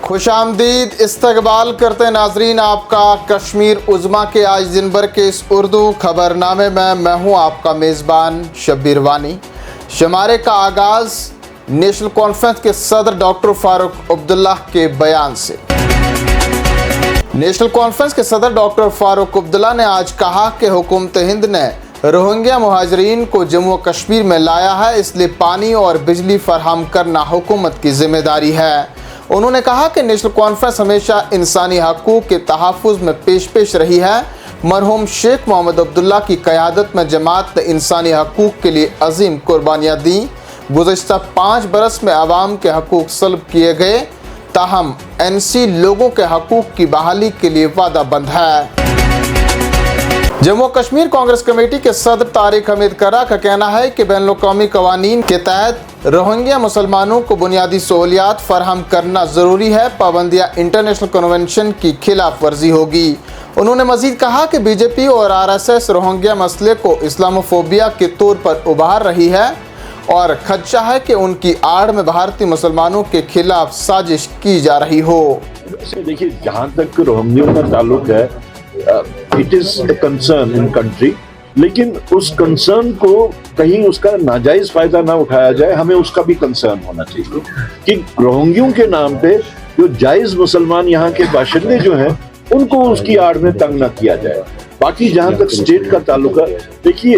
खुशामदीद इस्तकबाल करते नाजरीन आपका कश्मीर उज़्मा के आज दिन भर के इस उर्दू खबरनामे में मैं हूँ आपका मेज़बान शब्बीर वानी। शुमारे का आगाज़ नेशनल कॉन्फ्रेंस के सदर डॉक्टर फ़ारूक अब्दुल्ला के बयान से। नेशनल कॉन्फ्रेंस के सदर डॉक्टर फ़ारूक अब्दुल्ला ने आज कहा कि हुकूमत हिंद ने रोहिंग्या मुहाजिरीन को जम्मू कश्मीर में लाया है, इसलिए पानी और बिजली फराहम करना हुकूमत की जिम्मेदारी है। उन्होंने कहा कि नेशनल कॉन्फ्रेंस हमेशा इंसानी हकूक़ के तहफ़्फ़ुज़ में पेश रही है। मरहूम शेख मोहम्मद अब्दुल्ला की क़यादत में जमात ने इंसानी हकूक़ के लिए अजीम कुर्बानियाँ दी। गुज़श्ता 5 बरस में आवाम के हकूक़ सल्ब किए गए, ताहम NC लोगों के हकूक़ की बहाली के लिए वादाबंद है। जम्मू कश्मीर कांग्रेस कमेटी के सदर तारिक हमीद करा का कहना है कि बैनुल-अक़वामी क़वानीन के तहत रोहिंग्या मुसलमानों को बुनियादी सहूलियात फराहम करना ज़रूरी है, पाबंदियाँ इंटरनेशनल कन्वेंशन की खिलाफ वर्जी होगी। उन्होंने मज़ीद कहा कि BJP और RSS रोहिंग्या मसले को इस्लामोफोबिया के तौर पर उभार रही है और खदशा है कि उनकी आड़ में भारतीय मुसलमानों के खिलाफ साजिश की जा रही हो। देखिए, जहाँ तक रोहिंग्या का ताल्लुक है, it is a concern in country, लेकिन उस कंसर्न को कहीं उसका नाजायज फायदा ना उठाया जाए। हमें उसका भी कंसर्न होना चाहिए कि रोहिंग्यों के नाम पे जो जायज मुसलमान यहाँ के बाशिंदे जो हैं उनको उसकी आड़ में तंग ना किया जाए। बाकी जहाँ तक स्टेट का ताल्लुक है, देखिए,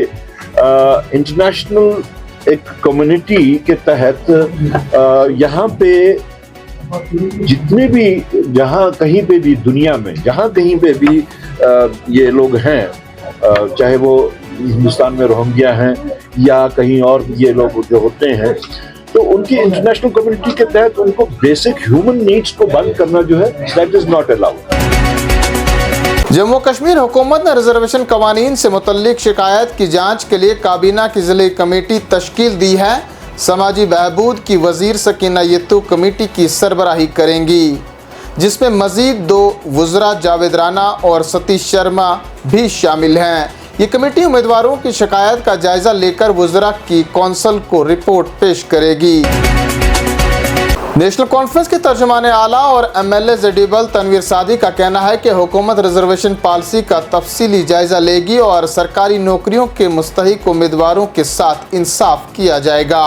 इंटरनेशनल एक कम्युनिटी के तहत यहाँ पे जितने भी, जहाँ कहीं पे भी दुनिया में जहाँ कहीं पे भी ये लोग हैं, चाहे वो हिंदुस्तान में रोहिंग्या हैं या कहीं और ये लोग जो होते हैं, तो उनकी इंटरनेशनल कम्युनिटी के तहत उनको बेसिक ह्यूमन नीड्स को बंद करना जो है, that is not allowed. Jammu Kashmir हुकूमत ने रिजर्वेशन कवानीन से मुतल्लिक शिकायत की जांच के लिए काबीना की ज़िले कमेटी तश्कील दी है। समाजी बहबूद की वज़ीर सकीना यत्तू कमेटी की सरबराही करेंगी, जिसमें मज़ीद 2 वज़रा जावेद राना और सतीश शर्मा भी शामिल हैं। ये कमेटी उम्मीदवारों की शिकायत का जायज़ा लेकर वज़रा की कौंसिल को रिपोर्ट पेश करेगी। नेशनल कॉन्फ्रेंस के तर्जुमान आला और MLA जडीबल तनवीर सादी का कहना है कि हुकूमत रिजर्वेशन पॉलिसी का तफसीली जायज़ा लेगी और सरकारी नौकरियों के मुस्तहिक उम्मीदवारों के साथ इंसाफ किया जाएगा।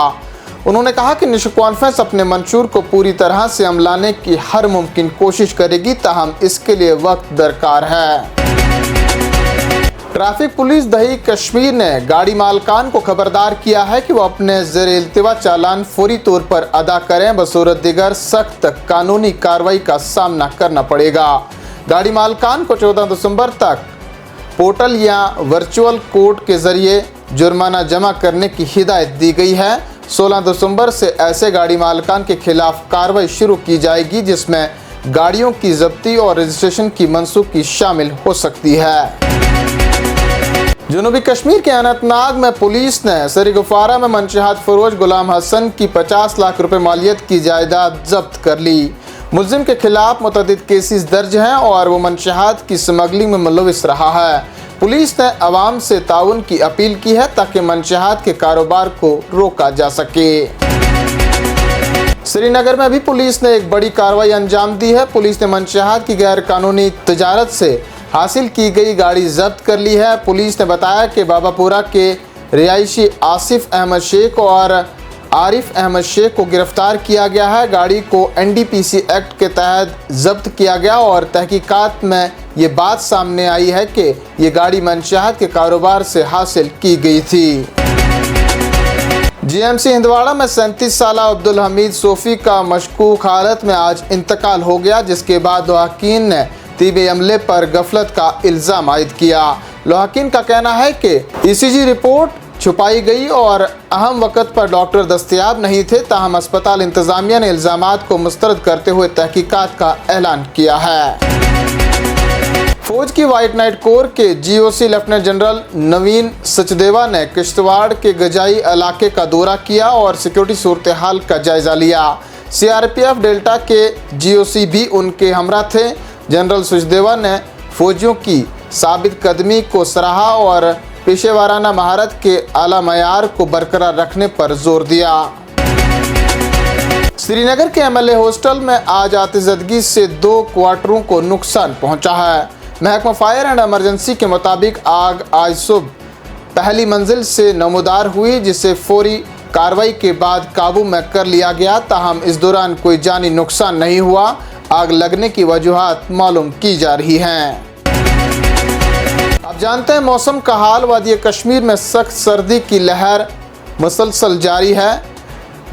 उन्होंने कहा कि नेशनल कॉन्फ्रेंस अपने मंशूर को पूरी तरह से अमलाने की हर मुमकिन कोशिश करेगी, ताहम इसके लिए वक्त दरकार है। ट्रैफिक पुलिस दही कश्मीर ने गाड़ी मालकान को खबरदार किया है कि वो अपने ज़ेरे इल्तिवा चालान फौरी तौर पर अदा करें, बसूरत दिगर सख्त कानूनी कार्रवाई का सामना करना पड़ेगा। गाड़ी मालकान को 14 दिसंबर तक पोर्टल या वर्चुअल कोर्ट के ज़रिए जुर्माना जमा करने की हिदायत दी गई है। 16 दिसंबर से ऐसे गाड़ी मालकान के खिलाफ कार्रवाई शुरू की जाएगी, जिसमें गाड़ियों की जब्ती और रजिस्ट्रेशन की मनसूखी शामिल हो सकती है। जनूबी कश्मीर के अनंतनाग में पुलिस ने सरीगुफारा में मनशहात फरोज गुलाम हसन की 50 लाख रुपए मालियत की जायदाद जब्त कर ली। मुल्जिम के खिलाफ मुतअद्दिद केसेस दर्ज हैं और वो मनशहात की स्मगलिंग में मुलविस रहा है। पुलिस ने अवाम से ताउन की अपील की है ताकि मनशहात के कारोबार को रोका जा सके। श्रीनगर में भी पुलिस ने एक बड़ी कार्रवाई अंजाम दी है। पुलिस ने मनशहात की गैर कानूनी तजारत से हासिल की गई गाड़ी जब्त कर ली है। पुलिस ने बताया कि बाबापुरा के रिहायशी आसिफ अहमद शेख और आरिफ अहमद शेख को गिरफ्तार किया गया है। गाड़ी को NDPC एक्ट के तहत जब्त किया गया और तहकीकात में ये बात सामने आई है कि ये गाड़ी मनशहात के कारोबार से हासिल की गई थी। GMC हिंदवाड़ा में 37 साला अब्दुल हमीद सोफ़ी का मशकूक हालत में आज इंतकाल हो गया, जिसके बाद लोहाकीन ने तिब्बी अमले पर गफलत का इल्ज़ाम आयद किया। लोहाकीन का कहना है कि ECG रिपोर्ट छुपाई गई और अहम वक़्त पर डॉक्टर दस्तयाब नहीं थे, ताहम अस्पताल इंतज़ामिया ने इल्ज़ामात को मुस्तरद करते हुए तहकीकात का ऐलान किया है। फौज की वाइट नाइट कोर के GOC लेफ्टिनेंट जनरल नवीन सचदेवा ने किश्तवाड़ के गजाई इलाके का दौरा किया और सिक्योरिटी सूरत हाल का जायज़ा लिया। CRPF डेल्टा के GOC भी उनके हमरा थे। जनरल सचदेवा ने फौजियों की साबित कदमी को सराहा और पेशेवाराना महारत के आला मयार को बरकरार रखने पर जोर दिया। श्रीनगर के एमएलए हॉस्टल में आज आतिशबाजी से 2 क्वार्टरों को नुकसान पहुंचा है। महकमा फायर एंड इमरजेंसी के मुताबिक आग आज सुबह पहली मंजिल से नमूदार हुई, जिसे फौरी कार्रवाई के बाद काबू में कर लिया गया। ताहम इस दौरान कोई जानी नुकसान नहीं हुआ। आग लगने की वजूहात मालूम की जा रही हैं। आप जानते हैं मौसम का हाल। वादी कश्मीर में सख्त सर्दी की लहर मुसलसल जारी है,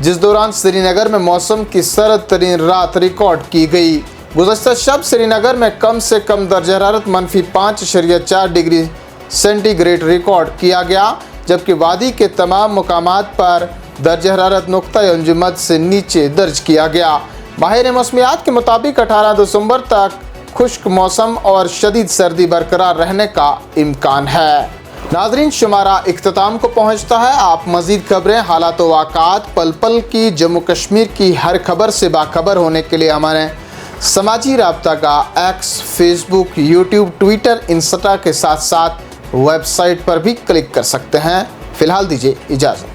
जिस दौरान श्रीनगर में मौसम की सर्द तरीन रात रिकॉर्ड की गई। गुज़श्ता शब श्रीनगर में कम से कम दर्जा हरारत -5.4 डिग्री सेंटीग्रेड रिकॉर्ड किया गया, जबकि वादी के तमाम मुकामात पर दर्जा हरारत नुक्ता-ए-अंजुमत से नीचे दर्ज किया गया। माहिर मौसमियात के मुताबिक 18 दिसंबर तक खुश्क मौसम और शदीद सर्दी बरकरार रहने का इम्कान है। नाजरीन, शुमारा इख्तिताम को पहुँचता है। आप मज़ीद खबरें, हालात व वाक़ात, पल पल की जम्मू कश्मीर की हर खबर से बाखबर होने के लिए हमारे समाजी राब्ता का x, Facebook, YouTube, Twitter, Insta के साथ साथ वेबसाइट पर भी क्लिक कर सकते हैं। फ़िलहाल दीजिए इजाज़त।